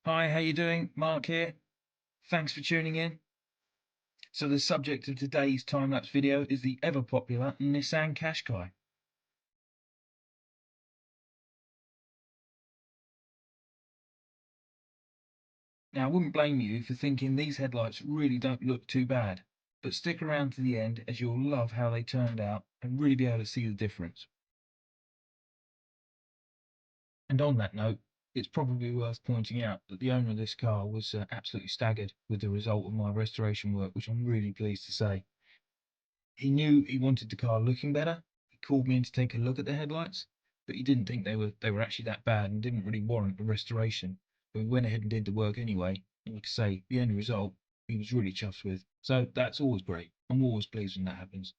Hi, how you doing? Mark here. Thanks for tuning in. So the subject of today's time-lapse video is the ever-popular Nissan Qashqai. Now, I wouldn't blame you for thinking these headlights really don't look too bad, but stick around to the end as you'll love how they turned out and really be able to see the difference. And on that note, it's probably worth pointing out that the owner of this car was absolutely staggered with the result of my restoration work, which I'm really pleased to say. He knew he wanted the car looking better. He called me in to take a look at the headlights, but he didn't think they were actually that bad and didn't really warrant a restoration. But we went ahead and did the work anyway. And like I say, the end result he was really chuffed with. So that's always great. I'm always pleased when that happens.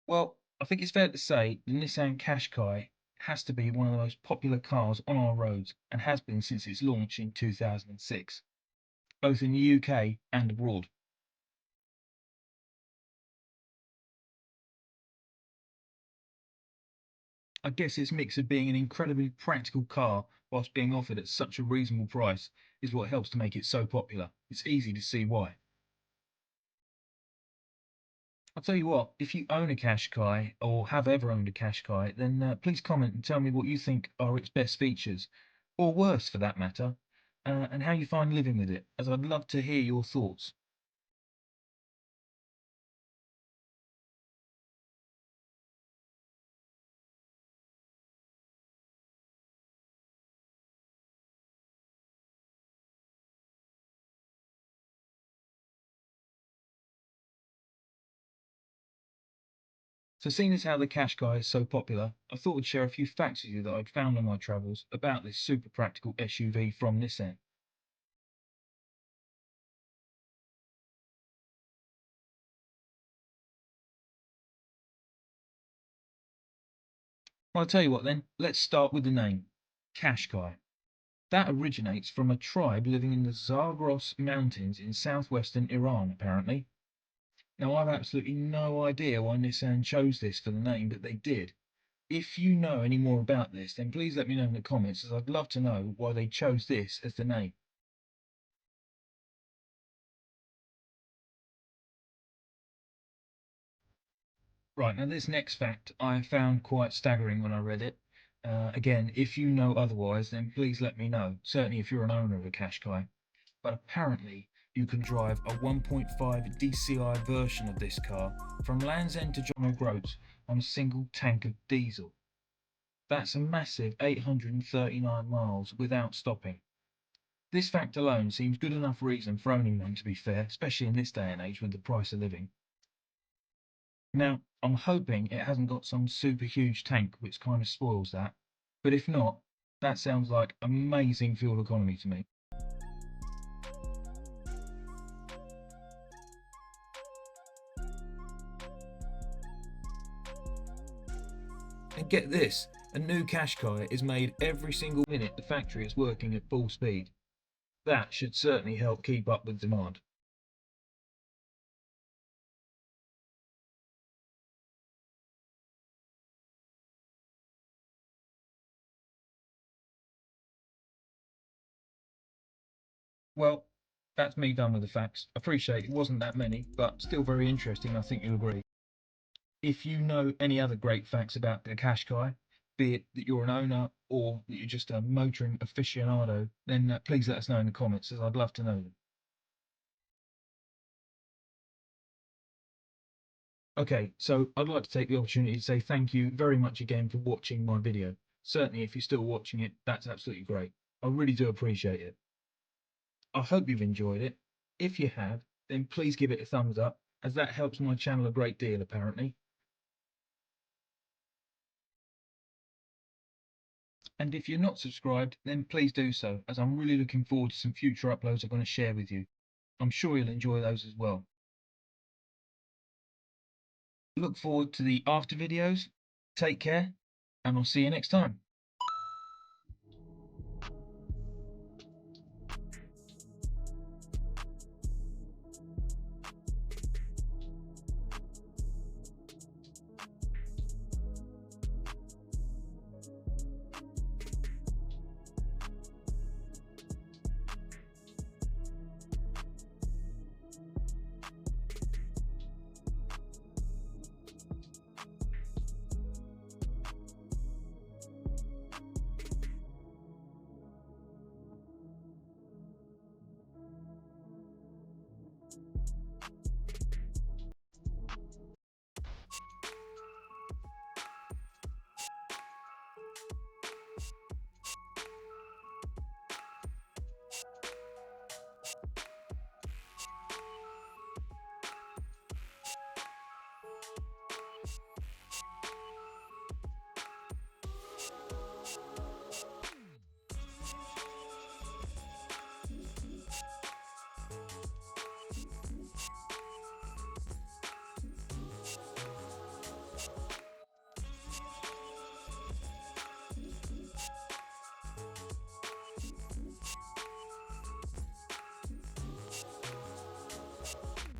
Well, I think it's fair to say the Nissan Qashqai has to be one of the most popular cars on our roads and has been since its launch in 2006, both in the UK and abroad. I guess its mix of being an incredibly practical car whilst being offered at such a reasonable price is what helps to make it so popular. It's easy to see why. I'll tell you what, if you own a Qashqai or have ever owned a Qashqai, then please comment and tell me what you think are its best features, or worst for that matter, and how you find living with it, as I'd love to hear your thoughts. So seeing as how the Qashqai is so popular, I thought I'd share a few facts with you that I'd found on my travels about this super practical SUV from Nissan. Well, I'll tell you what then, let's start with the name, Qashqai. That originates from a tribe living in the Zagros Mountains in southwestern Iran, apparently. Now, I've absolutely no idea why Nissan chose this for the name, but they did. If you know any more about this, then please let me know in the comments, as I'd love to know why they chose this as the name. Right, now this next fact I found quite staggering when I read it. Again, if you know otherwise, then please let me know, certainly if you're an owner of a Qashqai. But apparently you can drive a 1.5 DCI version of this car from Land's End to John O'Groats on a single tank of diesel. That's a massive 839 miles without stopping. This fact alone seems good enough reason for owning one, to be fair, especially in this day and age with the price of living. Now, I'm hoping it hasn't got some super huge tank which kind of spoils that, but if not, that sounds like amazing fuel economy to me. And get this, a new Qashqai is made every single minute the factory is working at full speed. That should certainly help keep up with demand. Well, that's me done with the facts. Appreciate it wasn't that many, but still very interesting, I think you'll agree. If you know any other great facts about the Qashqai, be it that you're an owner or that you're just a motoring aficionado, then please let us know in the comments, as I'd love to know them. Okay, so I'd like to take the opportunity to say thank you very much again for watching my video. Certainly, if you're still watching it, that's absolutely great. I really do appreciate it. I hope you've enjoyed it. If you have, then please give it a thumbs up, as that helps my channel a great deal, apparently. And if you're not subscribed, then please do so, as I'm really looking forward to some future uploads I'm going to share with you. I'm sure you'll enjoy those as well. Look forward to the after videos. Take care, and I'll see you next time.